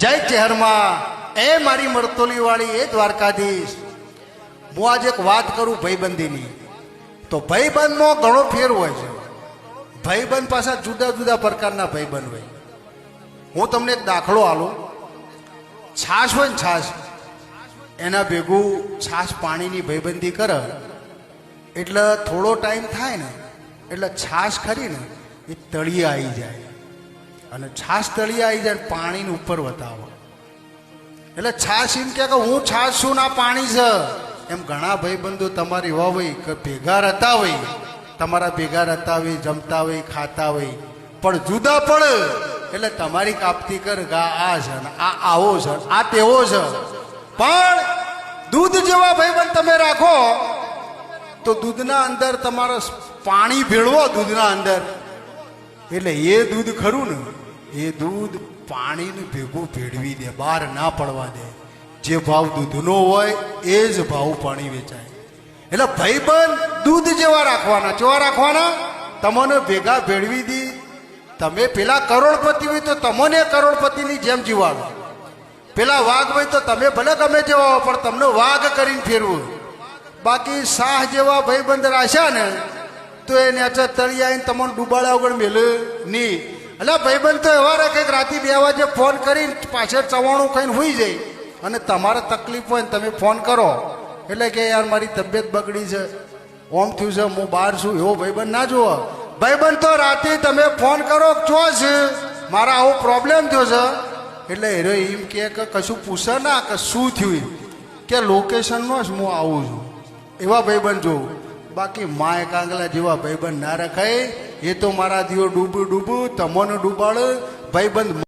જય ચહેરમાં એ મારી મરતોલીવાળી એ દ્વારકાધીશ। હું આજે એક વાત કરું ભાઈબંધીની, તો ભાઈબંધમાં ઘણો ફેર હોય છે। ભાઈબંધ પાછા જુદા જુદા પ્રકારના ભાઈબંધ હોય। હું તમને એક દાખલો આલું। છાશ હોય ને છાશ, એના ભેગું છાશ પાણીની ભાઈબંધી કરે એટલે થોડો ટાઈમ થાય ને એટલે છાશ ખરી ને એ તળિયે આવી જાય, અને છાશ તળિયે આવી જાય પાણીની ઉપર વતાવો એટલે છાશ એમ કે હું છાશ છું ના પાણી છે। એમ ઘણા ભાઈબંધો તમારી એવા હોય કે ભેગા રહેતા હોય, તમારા ભેગા રહેતા હોય, જમતા હોય, ખાતા હોય, પણ જુદા પડે એટલે તમારી કાપતી કર ગા આ છે ને આ આવો છે, આ તેવો છે। પણ દૂધ જેવા ભાઈબંધ તમે રાખો તો દૂધના અંદર તમારે પાણી ભેળવો દૂધના અંદર, એટલે એ દૂધ ખરું ને એ દૂધ પાણીને ભેગું ભેળવી દે, બહાર ના પડવા દે। જે ભાવ દૂધનો હોય એ જ ભાવ પાણી વેચાય। એટલે ભાઈબંધ દૂધ જેવા રાખવાના। કેવા રાખવાના? તમને ભેગા ભેળવી દી। તમે પેલા કરોડપતિ હોય તો તમને કરોડપતિની જેમ જીવાડો, પેલા વાઘ હોય તો તમે ભલે ગમે જેવા હો પણ તમને વાઘ કરીને ફેરવું। બાકી શાહ જેવા ભાઈબંધ રાખ્યા ને તો એ નેચર તળી આવીને તમને ડૂબાડ્યા વગર મેલે નહીં। એટલે ભાઈબંધ તો એવા રાખે કે રાતે 2 વાગે ફોન કરીને પાછળ ચવાણું ખાઈને હોઈ જાય, અને તમારે તકલીફ હોય ને તમે ફોન કરો એટલે કે યાર મારી તબિયત બગડી છે, ઓમ થયું છે, હું બહાર છું, એવો ભાઈબંધ ના જુઓ। ભાઈબંધ તો રાતે તમે ફોન કરો ચો છે મારા આવો પ્રોબ્લેમ થયો છે એટલે હીરો એમ કે કશું પૂછે ના કે શું થયું, કે લોકેશનનો જ હું આવું છું, એવા ભાઈબંધ જોઉં। બાકી માય કાંગલા જેવા ભાઈબંધ ના રખાય। એ તો મારા દીવો ડૂબું તમને ડૂબાડે ભાઈબંધ।